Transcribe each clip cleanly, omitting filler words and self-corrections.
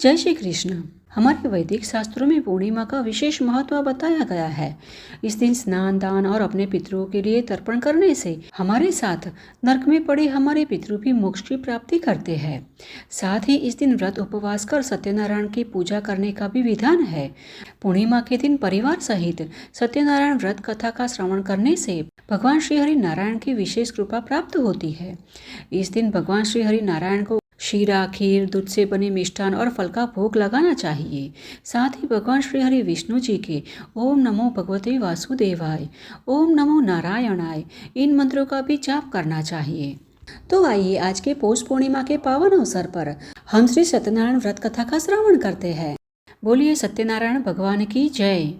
जय श्री कृष्ण। हमारे वैदिक शास्त्रों में पूर्णिमा का विशेष महत्व बताया गया है। इस दिन स्नान, दान और अपने पितरों के लिए तर्पण करने से हमारे साथ नरक में पड़े हमारे पितरों भी मोक्ष की प्राप्ति करते हैं। साथ ही इस दिन व्रत उपवास कर सत्यनारायण की पूजा करने का भी विधान है। पूर्णिमा के दिन परिवार सहित सत्यनारायण व्रत कथा का श्रवण करने से भगवान श्री हरि नारायण की विशेष कृपा प्राप्त होती है। इस दिन भगवान श्री हरि नारायण को शीरा, खीर, दूध से बने मिष्ठान और फल का भोग लगाना चाहिए। साथ ही भगवान श्री हरि विष्णु जी के ओम नमो भगवते वासुदेवाय, ओम नमो नारायणाय इन मंत्रों का भी जाप करना चाहिए। तो आइए आज के पौष पूर्णिमा के पावन अवसर पर हम श्री सत्यनारायण व्रत कथा का श्रवण करते हैं। बोलिए सत्यनारायण भगवान की जय।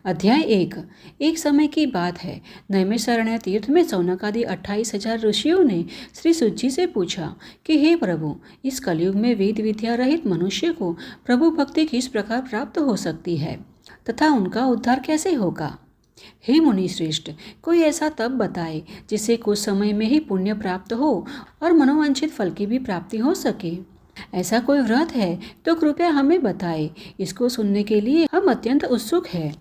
अध्याय 1। एक समय की बात है, नैमिषारण्य तीर्थ में सौनक आदि 28,000 ऋषियों ने श्री सूत जी से पूछा कि हे प्रभु, इस कलयुग में वेद विद्या रहित मनुष्य को प्रभु भक्ति किस प्रकार प्राप्त हो सकती है तथा उनका उद्धार कैसे होगा। हे मुनि श्रेष्ठ, कोई ऐसा तप बताए जिससे कुछ समय में ही पुण्य प्राप्त हो और मनोवांछित फल की भी प्राप्ति हो सके। ऐसा कोई व्रत है तो कृपया हमें बताए, इसको सुनने के लिए हम अत्यंत उत्सुक हैं।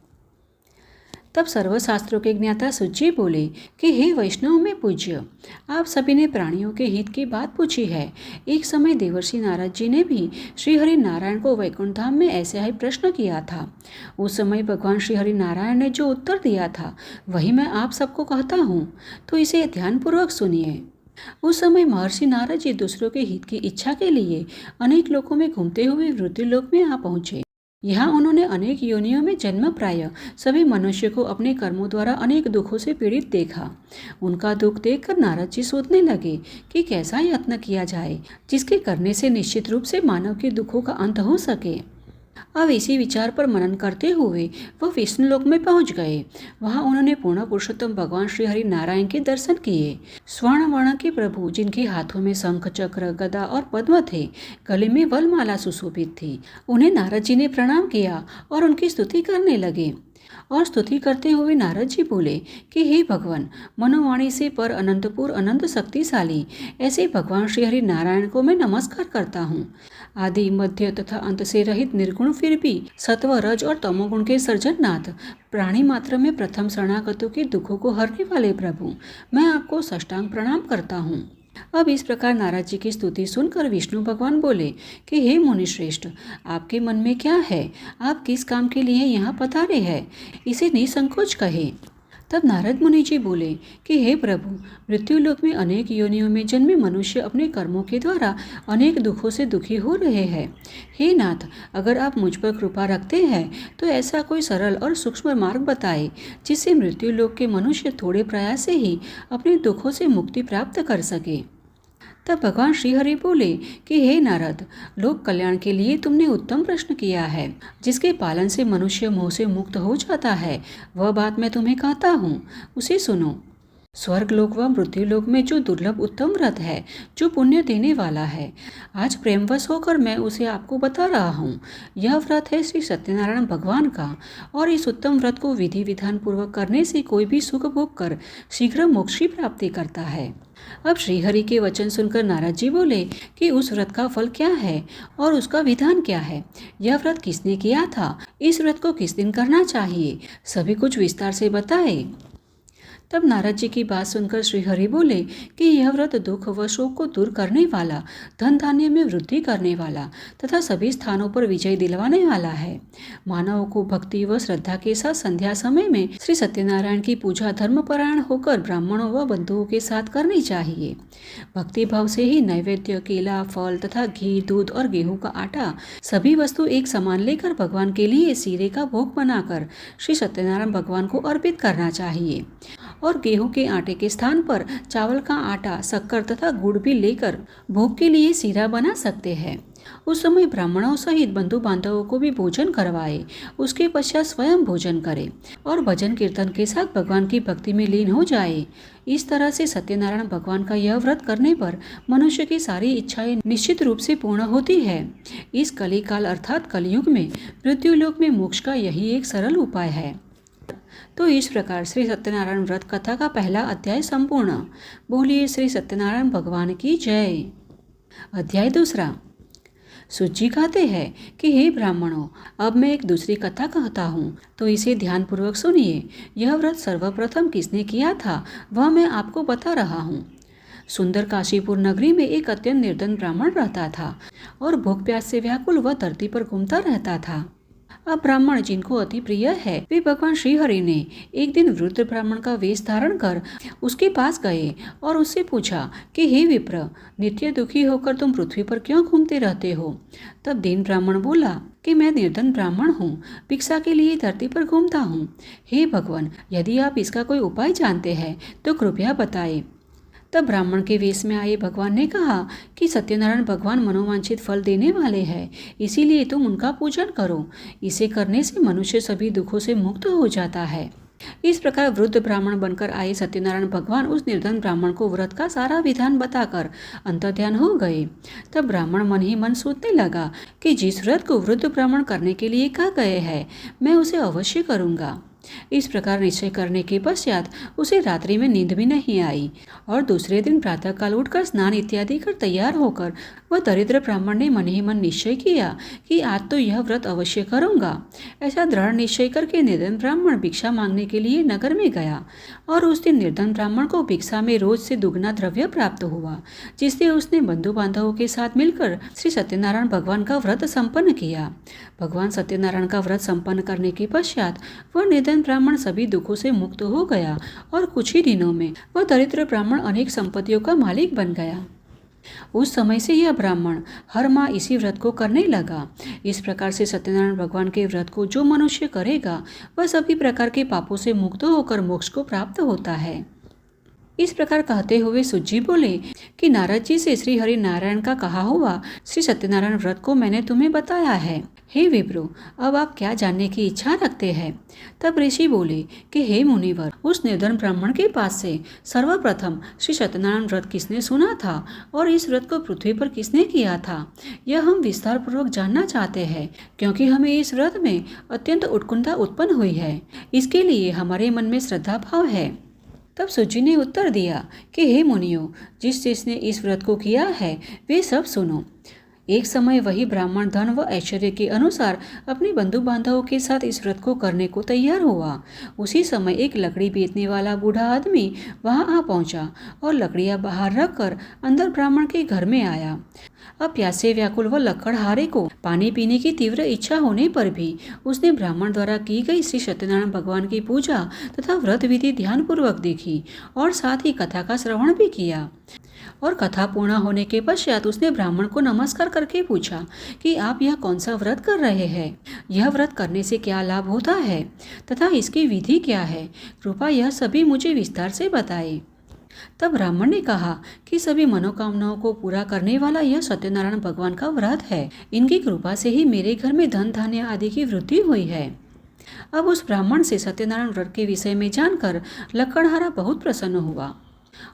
तब सर्वशास्त्रों के ज्ञाता सूत जी बोले कि हे वैष्णव में पूज्य, आप सभी ने प्राणियों के हित की बात पूछी है। एक समय देवर्षि नारद जी ने भी श्री हरि नारायण को वैकुंठ धाम में ऐसे ही प्रश्न किया था। उस समय भगवान श्री हरि नारायण ने जो उत्तर दिया था वही मैं आप सबको कहता हूँ, तो इसे ध्यानपूर्वक सुनिए। उस समय महर्षि नारद जी दूसरों के हित की इच्छा के लिए अनेक लोकों में घूमते हुए मृत्युलोक में आ पहुँचे। यहाँ उन्होंने अनेक योनियों में जन्म प्राय सभी मनुष्य को अपने कर्मों द्वारा अनेक दुखों से पीड़ित देखा। उनका दुख देखकर नारद जी सोचने लगे कि कैसा यत्न किया जाए जिसके करने से निश्चित रूप से मानव के दुखों का अंत हो सके। अब इसी विचार पर मनन करते हुए वह विष्णु लोक में पहुंच गए। वहां उन्होंने पूर्ण पुरुषोत्तम भगवान श्री हरि नारायण के दर्शन किए। स्वर्ण वर्ण के प्रभु, जिनके हाथों में शंख, चक्र, गदा और पद्म थे, गले में वलमाला सुशोभित थी, उन्हें नारद जी ने प्रणाम किया और उनकी स्तुति करने लगे। और स्तुति करते हुए नारद जी बोले कि हे भगवान, मनोवाणी से पर अनंतपुर अनंत शक्तिशाली ऐसे भगवान श्री हरि नारायण को मैं नमस्कार करता हूँ। आदि, मध्य तथा अंत से रहित निर्गुण फिर भी सत्व, रज और तमोगुण के सर्जननाथ, प्राणी मात्र में प्रथम शरणागतों के दुखों को हरने वाले प्रभु, मैं आपको साष्टांग प्रणाम करता हूँ। अब इस प्रकार नारद जी की स्तुति सुनकर विष्णु भगवान बोले कि हे मुनि श्रेष्ठ, आपके मन में क्या है? आप किस काम के लिए यहाँ पधारे हैं? इसे निसंकोच कहे। तब नारद मुनि जी बोले कि हे प्रभु, मृत्युलोक में अनेक योनियों में जन्मे मनुष्य अपने कर्मों के द्वारा अनेक दुखों से दुखी हो रहे हैं। हे नाथ, अगर आप मुझ पर कृपा रखते हैं तो ऐसा कोई सरल और सूक्ष्म मार्ग बताए जिससे मृत्युलोक के मनुष्य थोड़े प्रयास से ही अपने दुखों से मुक्ति प्राप्त कर सके। तब भगवान श्रीहरि बोले कि हे नारद, लोक कल्याण के लिए तुमने उत्तम प्रश्न किया है। जिसके पालन से मनुष्य मोह से मुक्त हो जाता है, वह बात मैं तुम्हें कहता हूँ, उसे सुनो। स्वर्ग लोक व मृत्यु लोक में जो दुर्लभ उत्तम व्रत है, जो पुण्य देने वाला है, आज प्रेमवश होकर मैं उसे आपको बता रहा हूँ। यह व्रत है श्री सत्यनारायण भगवान का, और इस उत्तम व्रत को विधि विधान पूर्वक करने से कोई भी सुख भोग कर शीघ्र मोक्ष की प्राप्ति करता है। अब श्रीहरि के वचन सुनकर नारद जी बोले कि उस व्रत का फल क्या है और उसका विधान क्या है, यह व्रत किसने किया था, इस व्रत को किस दिन करना चाहिए, सभी कुछ विस्तार से बताए। तब नारद जी की बात सुनकर श्रीहरि बोले कि यह व्रत दुख व शोक को दूर करने वाला, धन धान्य में वृद्धि करने वाला तथा सभी स्थानों पर विजय दिलवाने वाला है। मानवों को भक्ति व श्रद्धा के साथ संध्या समय में श्री सत्यनारायण की पूजा धर्मपरायण होकर ब्राह्मणों व बंधुओं के साथ करनी चाहिए। भक्ति भाव से ही नैवेद्य, केला, फल तथा घी, दूध और गेहूं का आटा सभी वस्तु एक समान लेकर भगवान के लिए सीरे का भोग बनाकर श्री सत्यनारायण भगवान को अर्पित करना चाहिए। और गेहूं के आटे के स्थान पर चावल का आटा, शक्कर तथा गुड़ भी लेकर भोग के लिए सीरा बना सकते हैं। उस समय ब्राह्मणों सहित बंधु बांधवों को भी भोजन करवाए। उसके पश्चात स्वयं भोजन करे और भजन कीर्तन के साथ भगवान की भक्ति में लीन हो जाए। इस तरह से सत्यनारायण भगवान का यह व्रत करने पर मनुष्य की सारी इच्छाएं निश्चित रूप से पूर्ण होती है। इस कलिकाल अर्थात कलयुग में मृत्युलोक में मोक्ष का यही एक सरल उपाय है। तो इस प्रकार श्री सत्यनारायण व्रत कथा का पहला अध्याय संपूर्ण। बोलिए श्री सत्यनारायण भगवान की जय। अध्याय दूसरा। सूत कहते हैं कि हे ब्राह्मणों, अब मैं एक दूसरी कथा कहता हूँ, तो इसे ध्यानपूर्वक सुनिए। यह व्रत सर्वप्रथम किसने किया था वह मैं आपको बता रहा हूँ। सुंदर काशीपुर नगरी में एक अत्यंत निर्धन ब्राह्मण रहता था और भूख प्यास से व्याकुल वह धरती पर घूमता रहता था। अब ब्राह्मण जिनको अति प्रिय है वे भगवान श्री हरि ने एक दिन वृद्ध ब्राह्मण का वेश धारण कर उसके पास गए और उससे पूछा कि हे विप्र, नित्य दुखी होकर तुम पृथ्वी पर क्यों घूमते रहते हो? तब दीन ब्राह्मण बोला कि मैं निर्धन ब्राह्मण हूँ, भिक्षा के लिए धरती पर घूमता हूँ। हे भगवान, यदि आप इसका कोई उपाय जानते हैं तो कृपया बताएं। तब ब्राह्मण के वेश में आए भगवान ने कहा कि सत्यनारायण भगवान मनोवांछित फल देने वाले हैं, इसीलिए तुम उनका पूजन करो। इसे करने से मनुष्य सभी दुखों से मुक्त हो जाता है। इस प्रकार वृद्ध ब्राह्मण बनकर आए सत्यनारायण भगवान उस निर्धन ब्राह्मण को व्रत का सारा विधान बताकर अंतर्ध्यान हो गए। तब ब्राह्मण मन ही मन सोचने लगा कि जिस व्रत को वृद्ध ब्राह्मण करने के लिए कहा गए हैं, मैं उसे अवश्य करूँगा। इस प्रकार निश्चय करने के पश्चात उसे रात्रि में नींद भी नहीं आई और दूसरे दिन प्रातःकाल उठकर स्नान इत्यादि कर तैयार होकर वह दरिद्र ब्राह्मण ने मन ही मन निश्चय किया कि आज तो यह व्रत अवश्य करूंगा। ऐसा दृढ़ निश्चय करके निर्धन ब्राह्मण भिक्षा मांगने के लिए नगर में गया और उस दिन निर्धन ब्राह्मण को भिक्षा में रोज से दुगना द्रव्य प्राप्त हुआ, जिससे उसने बंधु बांधवों के साथ मिलकर श्री सत्यनारायण भगवान का व्रत संपन्न किया। भगवान सत्यनारायण का व्रत संपन्न करने के पश्चात वह निर्धन ब्राह्मण सभी दुखों से मुक्त हो गया और कुछ ही दिनों में वह दरिद्र ब्राह्मण अनेक संपत्तियों का मालिक बन गया। उस समय से यह ब्राह्मण हर माह इसी व्रत को करने लगा। इस प्रकार से सत्यनारायण भगवान के व्रत को जो मनुष्य करेगा वह सभी प्रकार के पापों से मुक्त होकर मोक्ष को प्राप्त होता है। इस प्रकार कहते हुए सूत जी बोले कि नारद जी से श्री हरि नारायण का कहा हुआ श्री सत्यनारायण व्रत को मैंने तुम्हें बताया है। हे विप्रो, अब आप क्या जानने की इच्छा रखते हैं? तब ऋषि बोले कि हे मुनिवर, उस निर्धन ब्राह्मण के पास से सर्वप्रथम श्री सत्यनारायण व्रत किसने सुना था और इस व्रत को पृथ्वी पर किसने किया था, यह हम विस्तार पूर्वक जानना चाहते हैं, क्योंकि हमें इस व्रत में अत्यंत उत्कंठा उत्पन्न हुई है। इसके लिए हमारे मन में श्रद्धा भाव है। तब सूत जी ने उत्तर दिया कि हे मुनियों, जिसने इस व्रत को किया है वे सब सुनो। एक समय वही ब्राह्मण धन व ऐश्वर्य के अनुसार अपने बंधु बांधवों के साथ इस व्रत को करने को तैयार हुआ। उसी समय एक लकड़ी बेचने वाला बूढ़ा आदमी वहां आ पहुंचा और लकड़ियां बाहर रखकर अंदर ब्राह्मण के घर में आया। अब प्यासे व्याकुल व लकड़हारे को पानी पीने की तीव्र इच्छा होने पर भी उसने ब्राह्मण द्वारा की गई श्री सत्यनारायण भगवान की पूजा तथा व्रत विधि ध्यानपूर्वक देखी और साथ ही कथा का श्रवण भी किया। और कथा पूर्ण होने के पश्चात उसने ब्राह्मण को नमस्कार करके पूछा कि आप यह कौन सा व्रत कर रहे हैं, यह व्रत करने से क्या लाभ होता है तथा इसकी विधि क्या है, कृपया यह सभी मुझे विस्तार से बताएं। तब ब्राह्मण ने कहा कि सभी मनोकामनाओं को पूरा करने वाला यह सत्यनारायण भगवान का व्रत है। इनकी कृपा से ही मेरे घर में धन धान्य आदि की वृद्धि हुई है। अब उस ब्राह्मण से सत्यनारायण व्रत के विषय में जानकर लकड़हारा बहुत प्रसन्न हुआ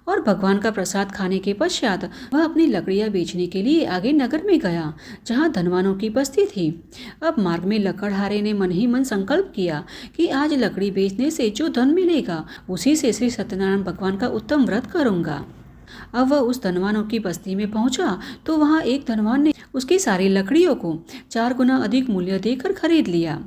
और भगवान का प्रसाद खाने के पश्चात वह अपनी लकड़ियां बेचने के लिए आगे नगर में गया, जहां धनवानों की बस्ती थी। अब मार्ग में लकड़हारे ने मन ही मन संकल्प किया कि आज लकड़ी बेचने से जो धन मिलेगा उसी से श्री सत्यनारायण भगवान का उत्तम व्रत करूंगा। अब वह उस धनवानों की बस्ती में पहुंचा तो वहां एक धनवान ने उसकी सारी लकड़ियों को 4 गुना अधिक मूल्य देकर खरीद लिया।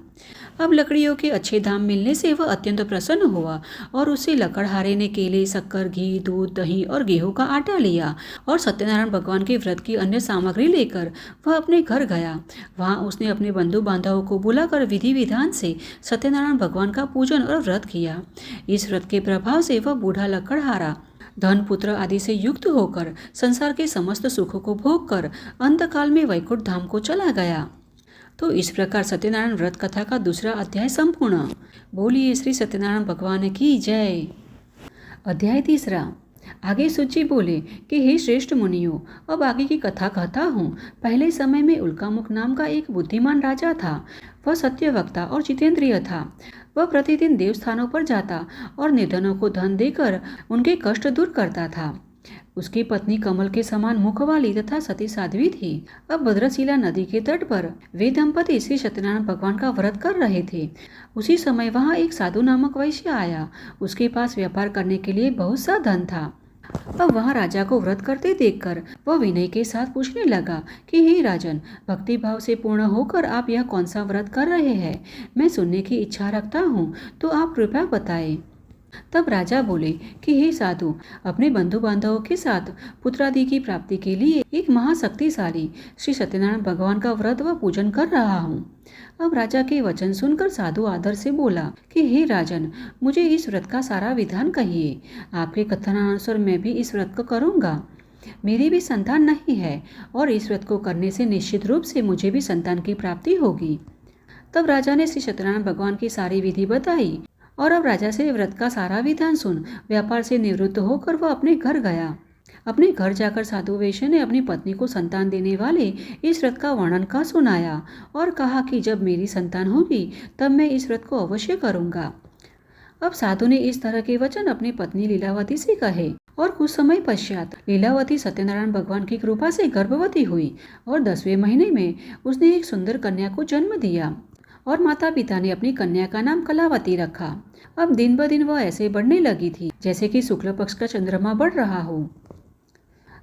अब लकड़ियों के अच्छे दाम मिलने से वह अत्यंत प्रसन्न हुआ और उससे लकड़हारे ने केले, शक्कर, घी, दूध, दही और गेहूं का आटा लिया और सत्यनारायण भगवान के व्रत की अन्य सामग्री लेकर वह अपने घर गया। वहां उसने अपने बंधु बांधवों को बुलाकर विधि विधान से सत्यनारायण भगवान का पूजन और व्रत किया। इस व्रत के प्रभाव से वह बूढ़ा लकड़हारा धन, पुत्र आदि से युक्त होकर संसार के समस्त सुखों को भोग कर अंतकाल में वैकुंठ धाम को चला गया। तो इस प्रकार सत्यनारायण व्रत कथा का दूसरा अध्याय संपूर्ण। बोलिए श्री सत्यनारायण भगवान की जय। अध्याय तीसरा। आगे सूत जी बोले कि हे श्रेष्ठ मुनियों, अब आगे की कथा कहता हूँ। पहले समय में उल्कामुख नाम का एक बुद्धिमान राजा था। वह सत्यवक्ता और जितेंद्रिय था। वह प्रतिदिन देवस्थानों पर जाता और निर्धनों को धन देकर उनके कष्ट दूर करता था। उसकी पत्नी कमल के समान मुख वाली तथा सती साध्वी थी। अब भद्रशिला नदी के तट पर वे दंपति श्री सत्यनारायण भगवान का व्रत कर रहे थे। उसी समय वहां एक साधु नामक वैश्य आया। उसके पास व्यापार करने के लिए बहुत सा धन था। अब वहाँ राजा को व्रत करते देखकर वह विनय के साथ पूछने लगा कि हे राजन, भक्ति भाव से पूर्ण होकर आप यह कौन सा व्रत कर रहे हैं? मैं सुनने की इच्छा रखता हूँ, तो आप कृपया बताएं। तब राजा बोले कि हे साधु, अपने बंधु बांधवों के साथ पुत्रादि की प्राप्ति के लिए एक महाशक्तिशाली श्री सत्यनारायण भगवान का व्रत व पूजन कर रहा हूँ। अब राजा के वचन सुनकर साधु आदर से बोला कि हे राजन, मुझे इस व्रत का सारा विधान कहिए। आपके कथनानुसार मैं भी इस व्रत को करूँगा। मेरी भी संतान नहीं है और इस व्रत को करने से निश्चित रूप से मुझे भी संतान की प्राप्ति होगी। तब राजा ने श्री सत्यनारायण भगवान की सारी विधि बताई और अब राजा से व्रत का सारा विधान सुन व्यापार से निवृत्त होकर वह अपने घर गया। अपने घर जाकर साधु वैश्य ने अपनी पत्नी को संतान देने वाले इस व्रत का वर्णन का सुनाया और कहा कि जब मेरी संतान होगी तब मैं इस व्रत को अवश्य करूँगा। अब साधु ने इस तरह के वचन अपनी पत्नी लीलावती से कहे और कुछ समय पश्चात लीलावती सत्यनारायण भगवान की कृपा से गर्भवती हुई और 10वें महीने में उसने एक सुंदर कन्या को जन्म दिया और माता पिता ने अपनी कन्या का नाम कलावती रखा। अब दिन ब दिन वह ऐसे बढ़ने लगी थी जैसे कि शुक्ल पक्ष का चंद्रमा बढ़ रहा हो।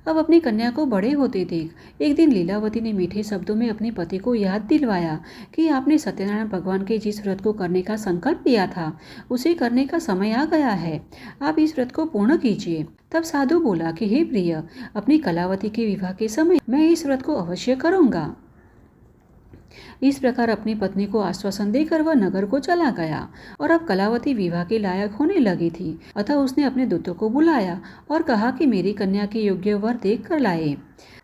अब अपनी कन्या को बड़े होते देख एक दिन लीलावती ने मीठे शब्दों में अपने पति को याद दिलवाया कि आपने सत्यनारायण भगवान के जिस व्रत को करने का संकल्प लिया था उसे करने का समय आ गया है, आप इस व्रत को पूर्ण कीजिए। तब साधु बोला कि हे प्रिय, अपनी कलावती के विवाह के समय मैं इस व्रत को अवश्य करूँगा। इस प्रकार अपनी पत्नी को आश्वासन देकर वह नगर को चला गया और अब कलावती विवाह के लायक होने लगी थी। अतः उसने अपने दूतों को बुलाया और कहा कि मेरी कन्या के योग्य वर देख कर लाए।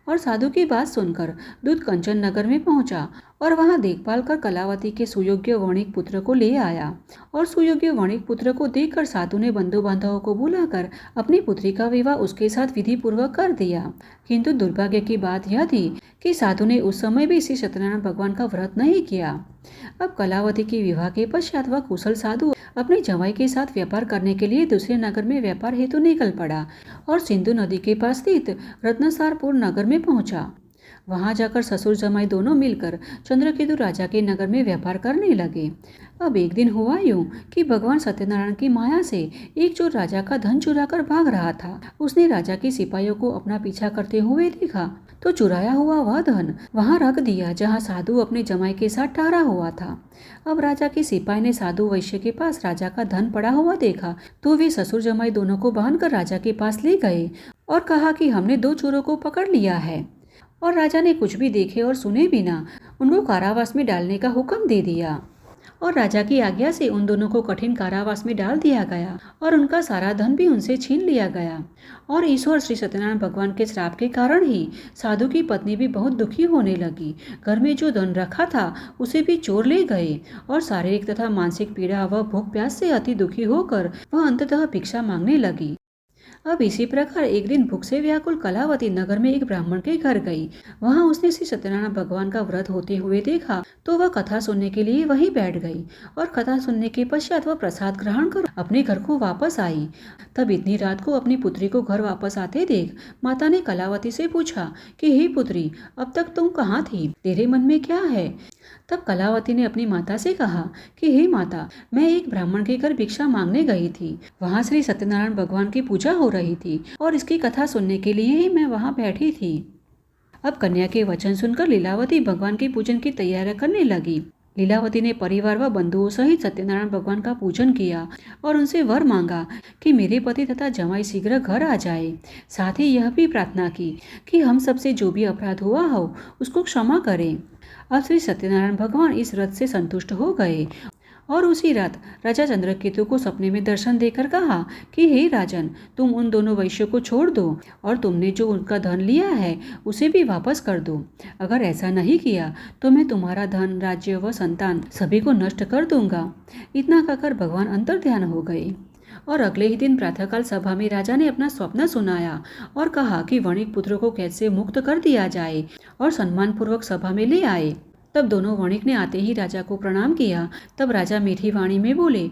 और साधु की बात सुनकर दूत कंचन नगर में पहुंचा और वहां देखभाल कर कलावती के सुयोग्य वणिक पुत्र को ले आया। और सुयोग्य वणिक पुत्र को देखकर साधु ने बंधु बांधवों को बुलाकर अपनी पुत्री का विवाह उसके साथ विधि पूर्वक कर दिया। किंतु दुर्भाग्य की बात यह थी कि साधु ने उस समय भी श्री सत्यनारायण भगवान का व्रत नहीं किया। अब कलावती के विवाह के पश्चात वह कुशल साधु अपने जवाई के साथ व्यापार करने के लिए दूसरे नगर में व्यापार हेतु निकल पड़ा और सिंधु नदी के पास स्थित रत्नसारपुर नगर में पहुंचा। वहां जाकर ससुर जमाई दोनों मिलकर चंद्रकेतु राजा के नगर में व्यापार करने लगे। अब एक दिन हुआ यूं कि भगवान सत्यनारायण की माया से एक चोर राजा का धन चुराकर भाग रहा था। उसने राजा के सिपाहियों को अपना पीछा करते हुए देखा तो चुराया हुआ वह धन वहां रख दिया जहां साधु अपने जमाई के साथ ठहरा हुआ था। अब राजा के सिपाही ने साधु वैश्य के पास राजा का धन पड़ा हुआ देखा तो वे ससुर जमाई दोनों को बांधकर राजा के पास ले गए और कहा कि हमने 2 चोरों को पकड़ लिया है। और राजा ने कुछ भी देखे और सुने बिना उनको कारावास में डालने का हुक्म दे दिया और राजा की आज्ञा से उन दोनों को कठिन कारावास में डाल दिया गया और उनका सारा धन भी उनसे छीन लिया गया। और ईश्वर श्री सत्यनारायण भगवान के श्राप के कारण ही साधु की पत्नी भी बहुत दुखी होने लगी। घर में जो धन रखा था उसे भी चोर ले गए और शारीरिक तथा मानसिक पीड़ा व भूख प्यास से अति दुखी होकर वह अंततः भिक्षा मांगने लगी। अब इसी प्रकार एक दिन भूख से व्याकुल कलावती नगर में एक ब्राह्मण के घर गई। वहां उसने श्री सत्यनारायण भगवान का व्रत होते हुए देखा तो वह कथा सुनने के लिए वहीं बैठ गई और कथा सुनने के पश्चात वह प्रसाद ग्रहण कर अपने घर को वापस आई। तब इतनी रात को अपनी पुत्री को घर वापस आते देख माता ने कलावती से पूछा कि हे पुत्री, अब तक तुम कहाँ थी, तेरे मन में क्या है? तब कलावती ने अपनी माता से कहा कि हे माता, मैं एक ब्राह्मण के घर भिक्षा मांगने गई थी। वहां श्री सत्यनारायण भगवान की पूजा हो रही थी और इसकी कथा सुनने के लिए ही मैं वहां बैठी थी। अब कन्या के वचन सुनकर लीलावती भगवान के पूजन की तैयारी करने लगी। लीलावती ने परिवार व बंधुओं सहित सत्यनारायण भगवान का पूजन किया और उनसे वर मांगा कि मेरे पति तथा जमाई शीघ्र घर आ जाए। साथ ही यह भी प्रार्थना की कि हम सबसे जो भी अपराध हुआ हो उसको क्षमा करें। अब श्री सत्यनारायण भगवान इस व्रत से संतुष्ट हो गए और उसी रात राजा चंद्रकेतु को सपने में दर्शन देकर कहा कि हे राजन, तुम उन दोनों वैश्यों को छोड़ दो और तुमने जो उनका धन लिया है उसे भी वापस कर दो। अगर ऐसा नहीं किया तो मैं तुम्हारा धन, राज्य व संतान सभी को नष्ट कर दूंगा। इतना कहकर भगवान अंतर्ध्यान हो गए और अगले ही दिन प्रातःकाल सभा में राजा ने अपना स्वप्न सुनाया और कहा कि वणिक पुत्र को कैद से मुक्त कर दिया जाए और सम्मान पूर्वक सभा में ले आए। तब दोनों वणिक ने आते ही राजा को प्रणाम किया। तब राजा मीठी वाणी में बोले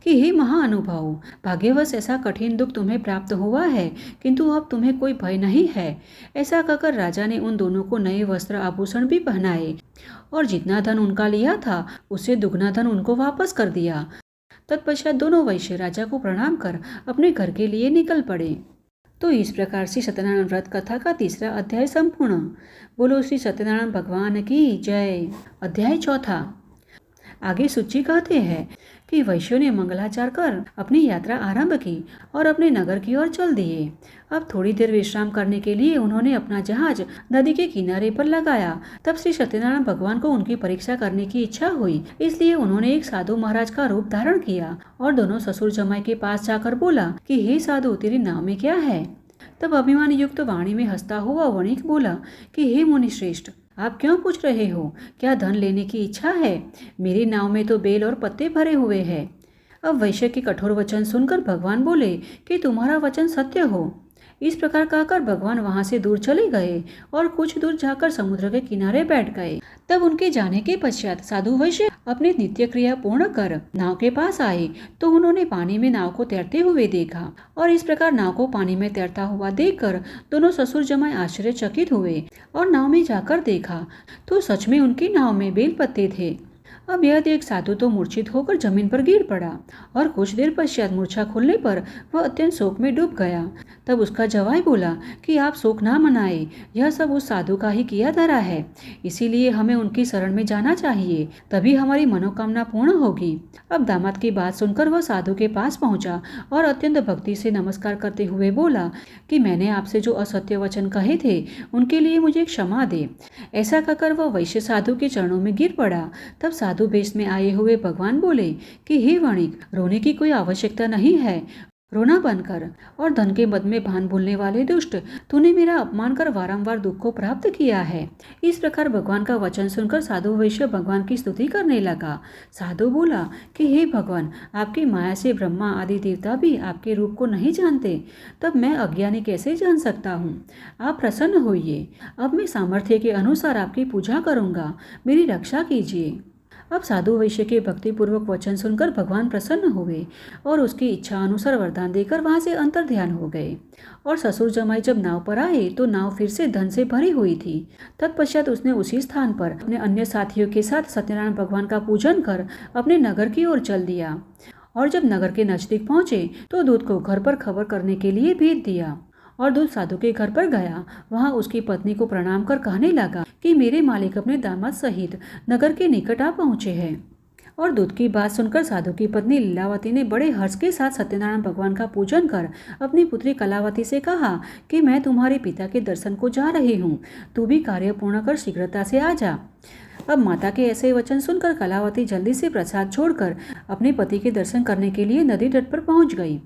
कि हे महाअनुभाव, भाग्यवश ऐसा कठिन दुख तुम्हें प्राप्त हुआ है किंतु अब तुम्हें कोई भय नहीं है। ऐसा कहकर राजा ने उन दोनों को नए वस्त्र आभूषण भी पहनाए और जितना धन उनका लिया था उससे दुगना धन उनको वापस कर दिया। तत्पश्चात दोनों वैश्य राजा को प्रणाम कर अपने घर के लिए निकल पड़े। तो इस प्रकार से सत्यनारायण व्रत कथा का तीसरा अध्याय संपूर्ण। बोलो श्री सत्यनारायण भगवान की जय। अध्याय चौथा। आगे सूची कहते हैं कि वैश्यों ने मंगलाचार कर अपनी यात्रा आरंभ की और अपने नगर की ओर चल दिए। अब थोड़ी देर विश्राम करने के लिए उन्होंने अपना जहाज नदी के किनारे पर लगाया। तब श्री सत्यनारायण भगवान को उनकी परीक्षा करने की इच्छा हुई, इसलिए उन्होंने एक साधु महाराज का रूप धारण किया और दोनों ससुर जमाई के पास जाकर बोला कि हे साधु, तेरी नाव में क्या है? तब अभिमान युक्त वाणी में हंसता हुआ वणिक बोला कि हे मुनि श्रेष्ठ, आप क्यों पूछ रहे हो? क्या धन लेने की इच्छा है? मेरी नाव में तो बेल और पत्ते भरे हुए हैं। अब वैश्य के कठोर वचन सुनकर भगवान बोले कि तुम्हारा वचन सत्य हो। इस प्रकार कहकर भगवान वहां से दूर चले गए और कुछ दूर जाकर समुद्र के किनारे बैठ गए। तब उनके जाने के पश्चात साधु वैश्य अपनी नित्य क्रिया पूर्ण कर नाव के पास आए तो उन्होंने पानी में नाव को तैरते हुए देखा और इस प्रकार नाव को पानी में तैरता हुआ देखकर दोनों ससुर जमाई आश्चर्यचकित हुए और नाव में जाकर देखा तो सच में उनकी नाव में बेल पत्ते थे। अब यह देख साधु तो मूर्छित होकर जमीन पर गिर पड़ा और कुछ देर पश्चात मूर्छा खुलने पर वह अत्यंत शोक में डूब गया। तब उसका जवाई बोला कि आप शोक ना मनाए, यह सब उस साधु का ही किया धरा है, इसीलिए हमें उनकी शरण में जाना चाहिए, तभी हमारी मनोकामना पूर्ण होगी। अब दामाद की बात सुनकर वह साधु के पास पहुंचा और अत्यंत भक्ति से नमस्कार करते हुए बोला कि मैंने आपसे जो असत्य वचन कहे थे उनके लिए मुझे क्षमा दे। ऐसा कहकर वह वैश्य साधु के चरणों में गिर पड़ा। तब साधु वेश में आए हुए भगवान बोले कि हे वणिक, रोने की कोई आवश्यकता नहीं है, रोना बंद कर। और धन के मद में भान भूलने वाले दुष्ट, तूने मेरा अपमान कर बारंबार दुख को प्राप्त किया है। इस प्रकार भगवान का वचन सुनकर साधु वैश्य भगवान की स्तुति करने लगा। साधु बोला कि हे भगवान, आपकी माया से ब्रह्मा आदि देवता भी आपके रूप को नहीं जानते, तब मैं अज्ञानी कैसे जान सकता हूँ? आप प्रसन्न होइए, अब मैं सामर्थ्य के अनुसार आपकी पूजा करूँगा, मेरी रक्षा कीजिए। अब साधु वैश्य के भक्तिपूर्वक वचन सुनकर भगवान प्रसन्न हुए और उसकी इच्छा अनुसार वरदान देकर वहां से अंतर ध्यान हो गए। और ससुर जमाई जब नाव पर आए तो नाव फिर से धन से भरी हुई थी। तत्पश्चात उसने उसी स्थान पर अपने अन्य साथियों के साथ सत्यनारायण भगवान का पूजन कर अपने नगर की ओर चल दिया। और जब नगर के नजदीक पहुंचे तो दूत को घर पर खबर करने के लिए भेज दिया और दूत साधु के घर पर गया। वहां उसकी पत्नी को प्रणाम कर कहने लगा कि मेरे मालिक अपने दामाद सहित नगर के निकट आ पहुंचे हैं। और दूत की बात सुनकर साधु की पत्नी लीलावती ने बड़े हर्ष के साथ सत्यनारायण भगवान का पूजन कर अपनी पुत्री कलावती से कहा कि मैं तुम्हारे पिता के दर्शन को जा रही हूँ, तू भी कार्य पूर्ण कर शीघ्रता से आ जा। अब माता के ऐसे वचन सुनकर कलावती जल्दी से प्रसाद छोड़कर अपने पति के दर्शन करने के लिए नदी तट पर पहुंच गई।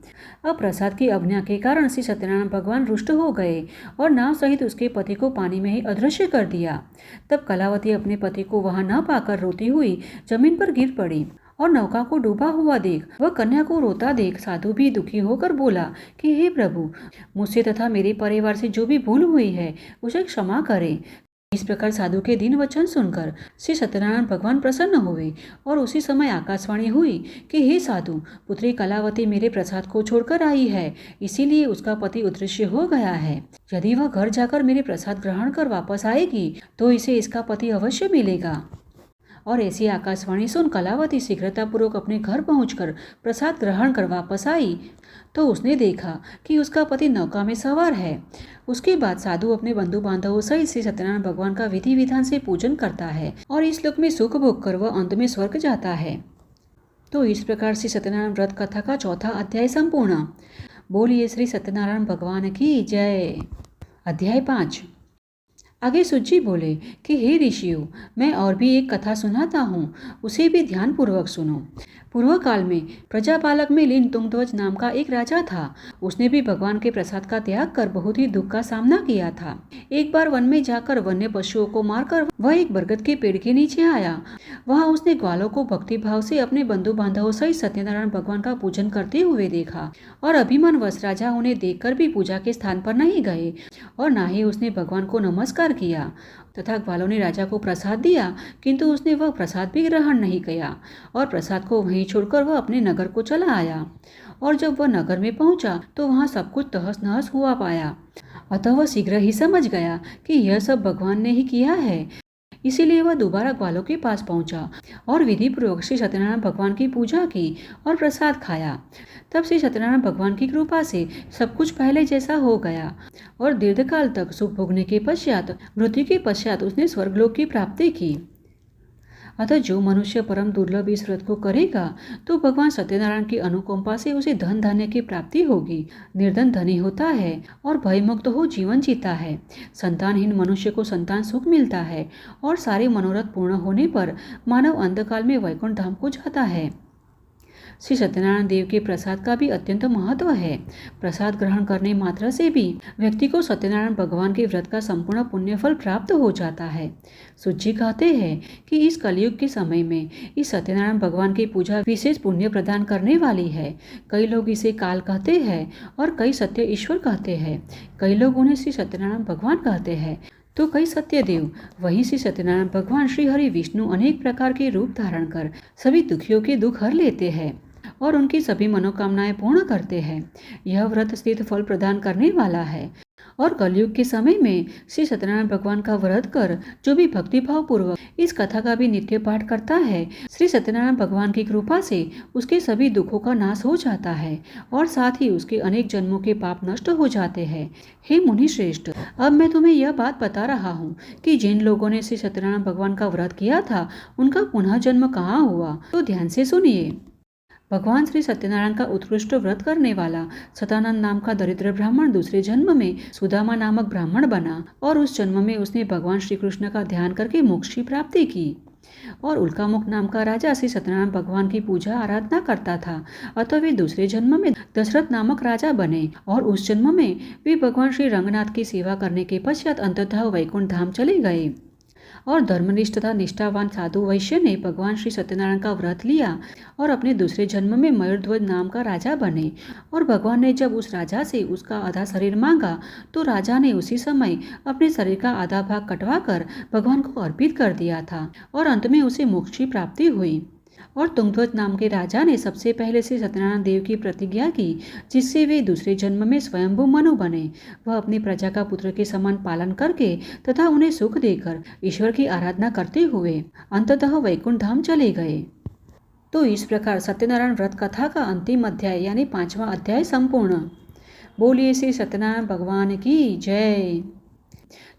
अब प्रसाद की अवज्ञा के कारण श्री सत्यनारायण भगवान रुष्ट हो गए और नाव सहित उसके पति को पानी में ही अदृश्य कर दिया। तब कलावती अपने पति को वहां न पाकर रोती हुई जमीन पर गिर पड़ी और नौका को डूबा हुआ देख वह कन्या को रोता देख साधु भी दुखी होकर बोला कि हे प्रभु, मुझसे तथा मेरे परिवार से जो भी भूल हुई है उसे क्षमा करें। इस प्रकार साधु के दीन वचन सुनकर श्री सत्यनारायण भगवान प्रसन्न हुए और उसी समय आकाशवाणी हुई कि हे साधु, पुत्री कलावती मेरे प्रसाद को छोड़कर आई है, इसीलिए उसका पति अदृश्य हो गया है। यदि वह घर जाकर मेरे प्रसाद ग्रहण कर वापस आएगी तो इसे इसका पति अवश्य मिलेगा। और ऐसी आकाशवाणी सुन कलावती शीघ्रतापूर्वक अपने घर पहुंचकर प्रसाद ग्रहण कर वापस आई तो उसने देखा कि उसका पति नौका में सवार है। उसके बाद साधु अपने बंधु बांधवों सहित श्री सत्यनारायण भगवान का विधि विधान से पूजन करता है और इस लोक में सुख भोग कर वह अंत में स्वर्ग जाता है। तो इस प्रकार से सत्यनारायण व्रत कथा का चौथा अध्याय संपूर्ण। बोलिए श्री सत्यनारायण भगवान की जय। अध्याय 5। आगे सुजी बोले कि हे ऋषियों, मैं और भी एक कथा सुनाता हूँ, उसे भी ध्यान पूर्वक सुनो। पूर्व काल में प्रजापालक में लीन तुंगध्वज नाम का एक राजा था। उसने भी भगवान के प्रसाद का त्याग कर बहुत ही दुख का सामना किया था। एक बार वन में जाकर वन्य पशुओं को मारकर वह एक बरगद के पेड़ के नीचे आया। वहां उसने ग्वालों को भक्ति भाव से अपने बंधु बांधवों सहित सत्यनारायण भगवान का पूजन करते हुए देखा और अभिमानवश राजा उन्हें देखकर भी पूजा के स्थान पर नहीं गए और न ही उसने भगवान को नमस्कार किया तथा ग्वालों ने राजा को प्रसाद दिया, किंतु उसने वह प्रसाद भी ग्रहण नहीं किया और प्रसाद को वहीं छोड़कर वह अपने नगर को चला आया। और जब वह नगर में पहुंचा तो वहां सब कुछ तहस नहस हुआ पाया। अतः वह शीघ्र ही समझ गया कि यह सब भगवान ने ही किया है। इसीलिए वह दोबारा ग्वालों के पास पहुंचा और विधि पूर्वक श्री सत्यनारायण भगवान की पूजा की और प्रसाद खाया। तब श्री सत्यनारायण भगवान की कृपा से सब कुछ पहले जैसा हो गया और दीर्घकाल तक सुख भोगने के पश्चात मृत्यु के पश्चात उसने स्वर्गलोक की प्राप्ति की। अतः जो मनुष्य परम दुर्लभ इस व्रत को करेगा तो भगवान सत्यनारायण की अनुकंपा से उसे धन धान्य की प्राप्ति होगी। निर्धन धनी होता है और भयमुक्त हो जीवन जीता है। संतानहीन मनुष्य को संतान सुख मिलता है और सारे मनोरथ पूर्ण होने पर मानव अंतकाल में वैकुंठ धाम को जाता है। श्री सत्यनारायण देव के प्रसाद का भी अत्यंत महत्व है। प्रसाद ग्रहण करने मात्र से भी व्यक्ति को सत्यनारायण भगवान के व्रत का संपूर्ण पुण्य फल प्राप्त हो जाता है। सूत जी कहते हैं कि इस कलयुग के समय में इस सत्यनारायण भगवान की पूजा विशेष पुण्य प्रदान करने वाली है। कई लोग इसे काल कहते हैं और कई सत्य ईश्वर कहते हैं। कई लोग उन्हें श्री सत्यनारायण भगवान कहते हैं तो कई सत्यदेव। वहीं श्री सत्यनारायण भगवान श्री हरि विष्णु अनेक प्रकार के रूप धारण कर सभी दुखियों के दुख हर लेते हैं और उनकी सभी मनोकामनाएं पूर्ण करते हैं। यह व्रत स्थित फल प्रदान करने वाला है और कलयुग के समय में श्री सत्यनारायण भगवान का व्रत कर जो भी भक्तिभाव पूर्वक इस कथा का भी नित्य पाठ करता है, श्री सत्यनारायण भगवान की कृपा से उसके सभी दुखों का नाश हो जाता है और साथ ही उसके अनेक जन्मों के पाप नष्ट हो जाते हैं। हे मुनि श्रेष्ठ, अब मैं तुम्हें यह बात बता रहा हूँ कि जिन लोगों ने श्री सत्यनारायण भगवान का व्रत किया था उनका पुनः जन्म कहाँ हुआ, तो ध्यान से सुनिए। भगवान श्री सत्यनारायण का उत्कृष्ट व्रत करने वाला सतानंद नाम का दरिद्र ब्राह्मण दूसरे जन्म में सुदामा नामक ब्राह्मण बना और उस जन्म में उसने भगवान श्री कृष्ण का ध्यान करके मोक्ष की प्राप्ति की। और उल्कामुख नाम का राजा श्री सत्यनारायण भगवान की पूजा आराधना करता था, अतः वे दूसरे जन्म में दशरथ नामक राजा बने और उस जन्म में वे भगवान श्री रंगनाथ की सेवा करने के पश्चात अंततः वैकुंठ धाम चले गए। और धर्मनिष्ठ तथा निष्ठावान साधु वैश्य ने भगवान श्री सत्यनारायण का व्रत लिया और अपने दूसरे जन्म में मयूरध्वज नाम का राजा बने। और भगवान ने जब उस राजा से उसका आधा शरीर मांगा तो राजा ने उसी समय अपने शरीर का आधा भाग कटवा कर भगवान को अर्पित कर दिया था और अंत में उसे मोक्ष की प्राप्ति हुई। और तुंगध्वज नाम के राजा ने सबसे पहले से सत्यनारायण देव की प्रतिज्ञा की, जिससे वे दूसरे जन्म में स्वयंभू मनु बने। वह अपनी प्रजा का पुत्र के समान पालन करके तथा उन्हें सुख देकर ईश्वर की आराधना करते हुए अंततः वैकुंठ धाम चले गए। तो इस प्रकार सत्यनारायण व्रत कथा का अंतिम अध्याय यानी 5वां अध्याय संपूर्ण। बोलिए श्री सत्यनारायण भगवान की जय।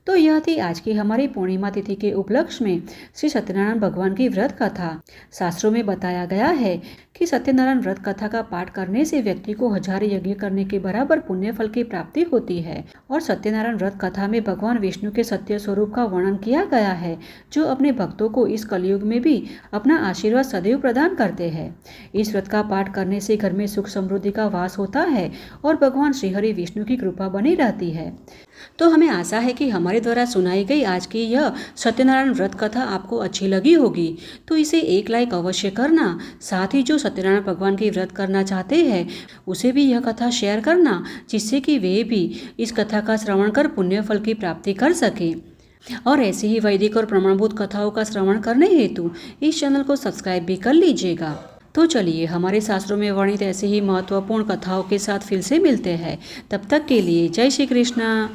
तो यह थी आज की हमारी पूर्णिमा तिथि के उपलक्ष्य में श्री सत्यनारायण भगवान की व्रत कथा। शास्त्रों में बताया गया है कि सत्यनारायण व्रत कथा का पाठ करने से व्यक्ति को 1000 यज्ञ करने के बराबर पुण्य फल की प्राप्ति होती है। और सत्यनारायण व्रत कथा में भगवान विष्णु के सत्य स्वरूप का वर्णन किया गया है, जो अपने भक्तों को इस कलयुग में भी अपना आशीर्वाद सदैव प्रदान करते हैं। इस व्रत का पाठ करने से घर में सुख समृद्धि का वास होता है और भगवान श्रीहरि विष्णु की कृपा बनी रहती है। तो हमें आशा है कि हमारे द्वारा सुनाई गई आज की यह सत्यनारायण व्रत कथा आपको अच्छी लगी होगी। तो इसे एक लाइक अवश्य करना। साथ ही जो सत्यनारायण भगवान की व्रत करना चाहते हैं उसे भी यह कथा शेयर करना, जिससे कि वे भी इस कथा का श्रवण कर पुण्य फल की प्राप्ति कर सके। और ऐसे ही वैदिक और प्रमाणभूत कथाओं का श्रवण करने हेतु इस चैनल को सब्सक्राइब भी कर लीजिएगा। तो चलिए हमारे शास्त्रों में वर्णित ऐसे ही महत्वपूर्ण कथाओं के साथ फिर से मिलते हैं। तब तक के लिए जय श्री कृष्णा।